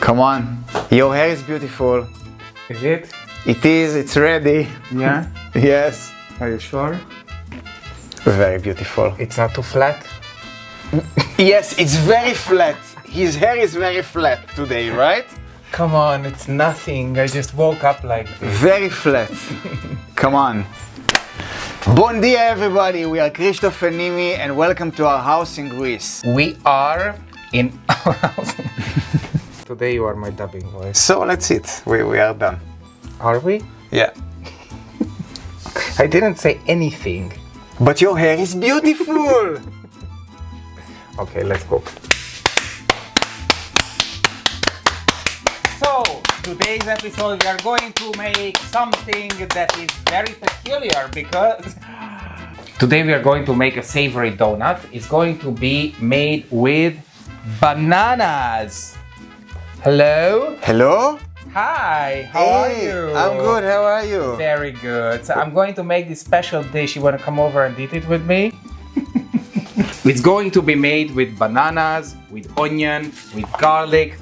Come on. Your hair is beautiful. Is it? It is, it's ready. Yeah? Yes. Are you sure? Very beautiful. It's not too flat? Yes, it's very flat. His hair is very flat today, right? Come on, it's nothing. I just woke up like this. Very flat. Come on. Bon dia, everybody. We are Christoph and Nimi, and welcome to our house in Greece. We are in our house. Today you are my dubbing voice. So that's it. We are done. Are we? Yeah. I didn't say anything. But your hair is beautiful. Okay, let's go. So, today's episode we are going to make something that is very peculiar because today we are going to make a savory donut. It's going to be made with bananas. Hello? Hello? Hi, how are you? I'm good, how are you? Very good. So I'm going to make this special dish. You want to come over and eat it with me? It's going to be made with bananas, with onion, with garlic,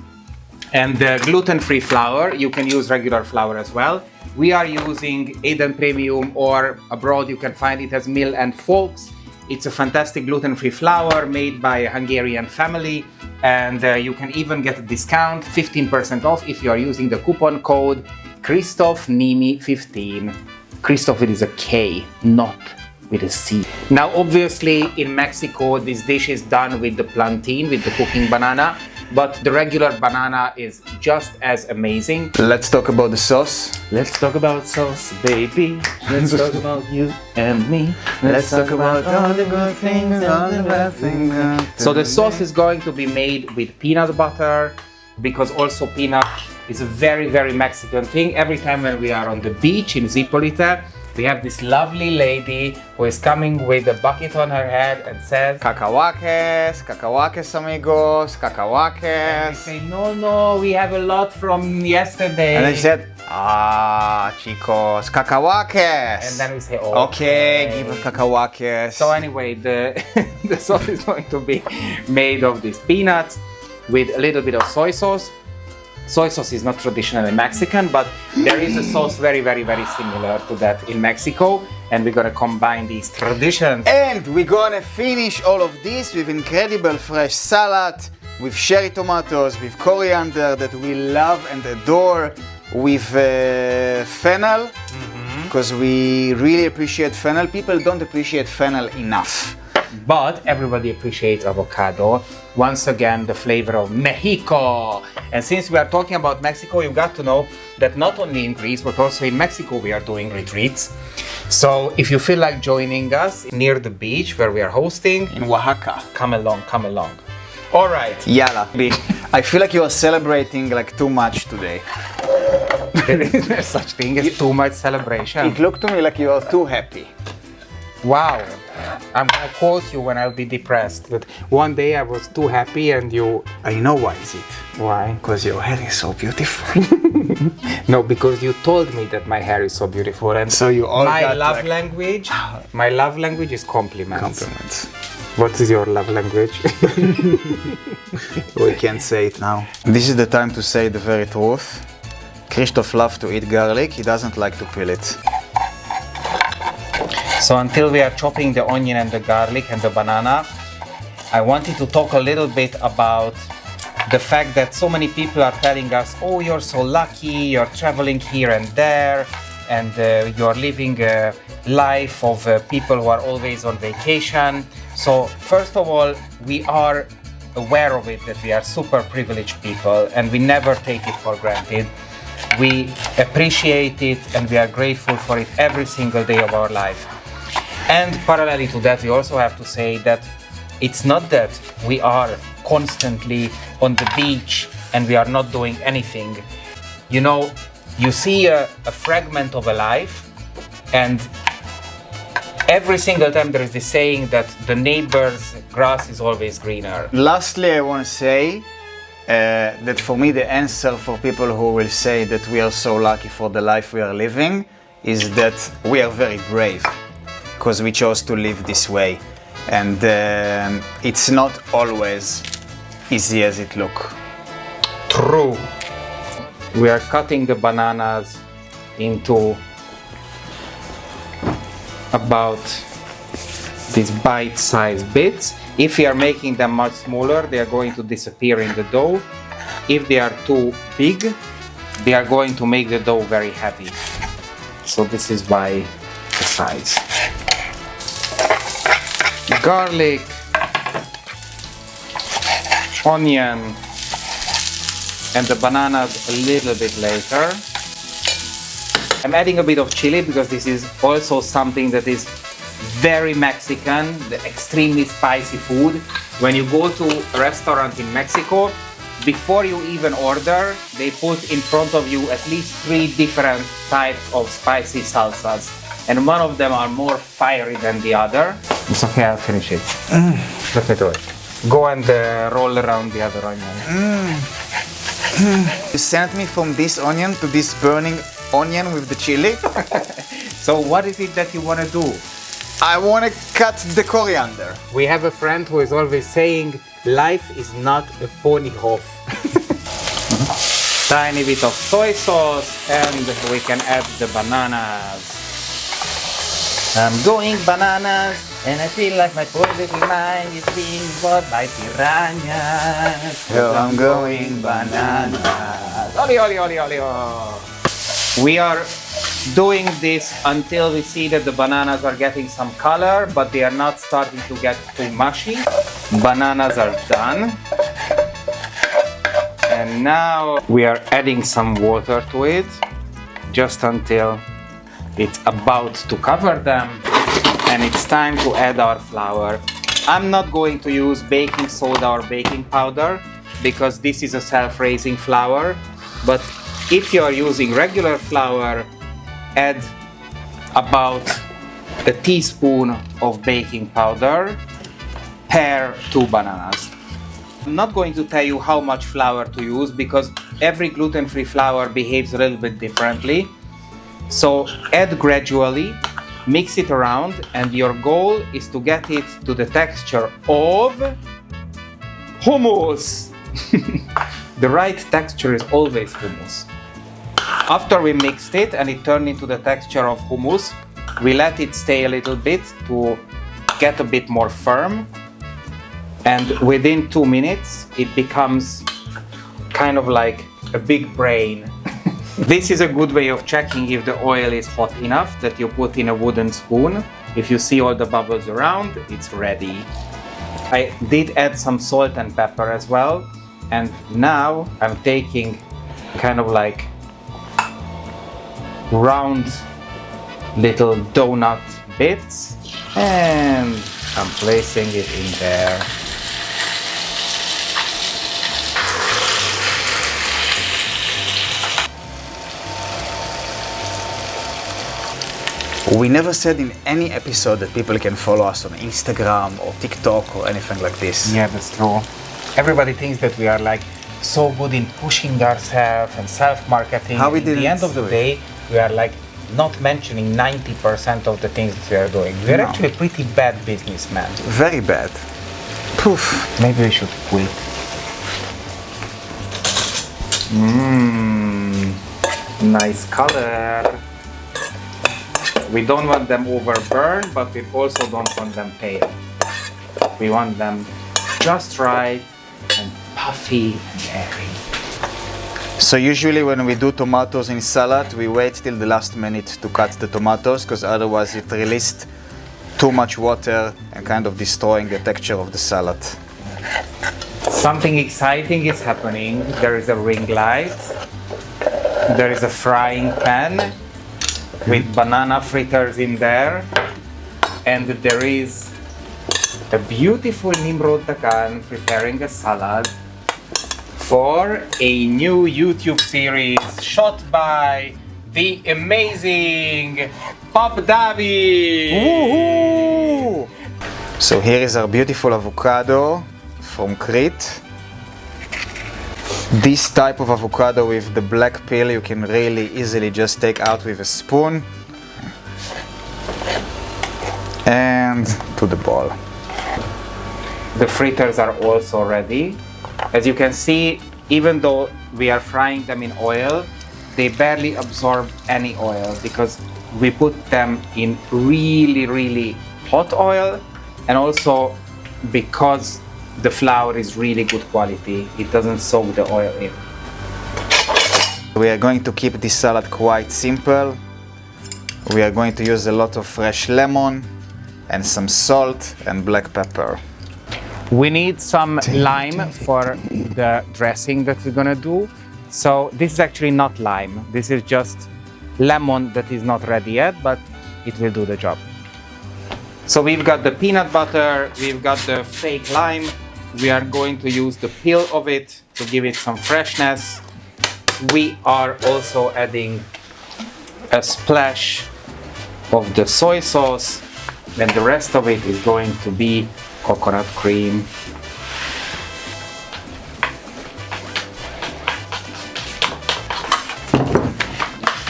and gluten-free flour. You can use regular flour as well. We are using Eden Premium, or abroad you can find it as Mill and Folks. It's a fantastic gluten-free flour made by a Hungarian family, and you can even get a discount, 15% off, if you are using the coupon code ChristophnNimi15. Christoph is a K, not with a C. Now, obviously, in Mexico, this dish is done with the plantain, with the cooking banana, but the regular banana is just as amazing. Let's talk about the sauce. Let's talk about sauce, baby. Let's talk about you and me. Let's talk about all the good things, all the bad things. So the sauce is going to be made with peanut butter, because also peanut is a very, very Mexican thing. Every time when we are on the beach in Zipolite, we have this lovely lady who is coming with a bucket on her head and says, Cacahuaques, cacahuaques amigos, cacahuaques. And we say, no, we have a lot from yesterday. And then she said, chicos, cacahuaques. And then we say, okay, give us cacahuaques. So anyway, the sauce is going to be made of these peanuts with a little bit of soy sauce. Soy sauce is not traditionally Mexican, but there is a sauce very, very, very similar to that in Mexico, and we're gonna combine these traditions. And we're gonna finish all of this with incredible fresh salad, with cherry tomatoes, with coriander that we love and adore, with fennel, because we really appreciate fennel. People don't appreciate fennel enough. But everybody appreciates avocado. Once again, the flavor of Mexico. And since we are talking about Mexico, you got to know that not only in Greece, but also in Mexico, we are doing retreats. So if you feel like joining us near the beach where we are hosting, In Oaxaca. come along. All right. Yalla. I feel like you are celebrating like too much today. There is no such thing as too much celebration. It looked to me like you are too happy. Wow. I'm gonna quote you when I'll be depressed. That one day I was too happy and you... I know why is it. Why? Because your hair is so beautiful. No, because you told me that my hair is so beautiful, and So you all my got love like- language. My love language is compliments. Compliments. What is your love language? We can't say it now. This is the time to say the very truth. Christoph loves to eat garlic. He doesn't like to peel it. So until we are chopping the onion and the garlic and the banana, I wanted to talk a little bit about the fact that so many people are telling us, oh, you're so lucky, you're traveling here and there, and you're living a life of people who are always on vacation. So first of all, we are aware of it, that we are super privileged people, and we never take it for granted. We appreciate it and we are grateful for it every single day of our life. And parallelly to that, we also have to say that it's not that we are constantly on the beach and we are not doing anything. You know, you see a fragment of a life, and every single time there is this saying that the neighbor's grass is always greener. Lastly, I want to say that for me the answer for people who will say that we are so lucky for the life we are living is that we are very brave, because we chose to live this way, and it's not always easy as it looks. True. We are cutting the bananas into about these bite-sized bits. If you are making them much smaller, they are going to disappear in the dough. If they are too big, they are going to make the dough very heavy. So this is why the size. Garlic, onion, and the bananas a little bit later. I'm adding a bit of chili because this is also something that is very Mexican, the extremely spicy food. When you go to a restaurant in Mexico, before you even order, they put in front of you at least 3 different types of spicy salsas. And one of them are more fiery than the other. It's okay, I'll finish it. Let me do it. Go and roll around the other onion. You sent me from this onion to this burning onion with the chili. So what is it that you want to do? I want to cut the coriander. We have a friend who is always saying, life is not a ponyhof. Tiny bit of soy sauce, and we can add the bananas. I'm going bananas, and I feel like my poor little mind is being bought by piranhas. Yo, I'm going bananas. Oli, oli, oli, oli, oli. We are doing this until we see that the bananas are getting some color, but they are not starting to get too mushy. Bananas are done. And now we are adding some water to it, just until it's about to cover them. And it's time to add our flour. I'm not going to use baking soda or baking powder because this is a self-raising flour. But if you are using regular flour, add about a teaspoon of baking powder per 2 bananas. I'm not going to tell you how much flour to use because every gluten-free flour behaves a little bit differently. So add gradually, mix it around, and your goal is to get it to the texture of hummus. The right texture is always hummus. After we mixed it and it turned into the texture of hummus, we let it stay a little bit to get a bit more firm. And within 2 minutes, it becomes kind of like a big brain. This is a good way of checking if the oil is hot enough that you put in a wooden spoon. If you see all the bubbles around, it's ready. I did add some salt and pepper as well. And now I'm taking kind of like round little donut bits and I'm placing it in there. We never said in any episode that people can follow us on Instagram or TikTok or anything like this. Yeah, that's true. Everybody thinks that we are like so good in pushing ourselves and self-marketing. How we At didn't the end of the do it. day, we are like not mentioning 90% of the things that we are doing. We are No. actually pretty bad businessmen. Very bad. Poof. Maybe we should quit. Nice color. We don't want them overburned, but we also don't want them pale. We want them just right and puffy and airy. So usually when we do tomatoes in salad, we wait till the last minute to cut the tomatoes because otherwise it released too much water and kind of destroying the texture of the salad. Something exciting is happening. There is a ring light. There is a frying pan with banana fritters in there. And there is a beautiful Nimrod Dakan preparing a salad for a new YouTube series shot by the amazing Pop Davi. Woohoo! So here is our beautiful avocado from Crete. This type of avocado with the black peel you can really easily just take out with a spoon and to the bowl. The fritters are also ready. As you can see, even though we are frying them in oil, they barely absorb any oil because we put them in really, really hot oil, and also because the flour is really good quality, it doesn't soak the oil in. We are going to keep this salad quite simple. We are going to use a lot of fresh lemon and some salt and black pepper. We need some lime for the dressing that we're gonna do. So this is actually not lime. This is just lemon that is not ready yet, but it will do the job. So we've got the peanut butter, we've got the fake lime. We are going to use the peel of it to give it some freshness. We are also adding a splash of the soy sauce, and the rest of it is going to be coconut cream.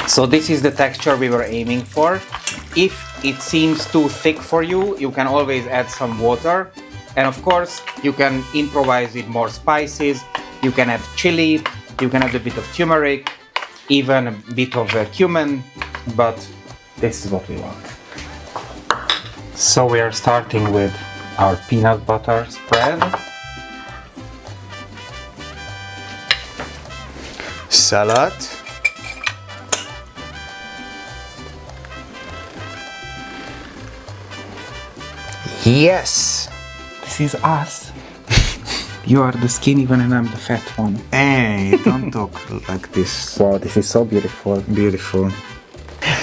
So this is the texture we were aiming for. If it seems too thick for you, you can always add some water. And of course, you can improvise with more spices. You can add chili, you can add a bit of turmeric, even a bit of cumin, but this is what we want. So we are starting with our peanut butter spread. Salad. Yes! This is us. You are the skinny one and I'm the fat one. Hey, don't talk like this. Wow, this is so beautiful. Beautiful.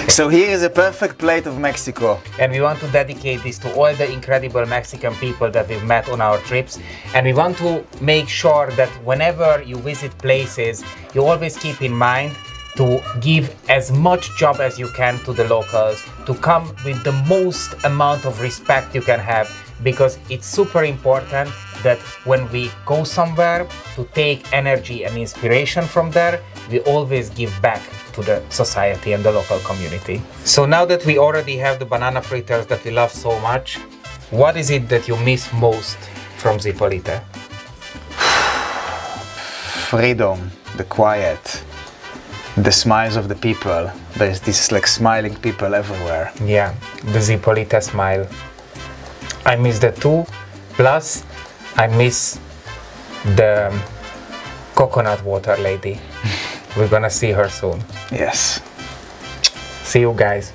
So here is a perfect plate of Mexico. And we want to dedicate this to all the incredible Mexican people that we've met on our trips. And we want to make sure that whenever you visit places, you always keep in mind to give as much job as you can to the locals, to come with the most amount of respect you can have, because it's super important that when we go somewhere to take energy and inspiration from there, we always give back to the society and the local community. So now that we already have the banana fritters that we love so much, what is it that you miss most from Zipolite? Freedom, the quiet, the smiles of the people. There's this like smiling people everywhere. Yeah, the Zipolite smile. I miss that too. Plus, I miss the coconut water lady. We're gonna see her soon. Yes. See you guys.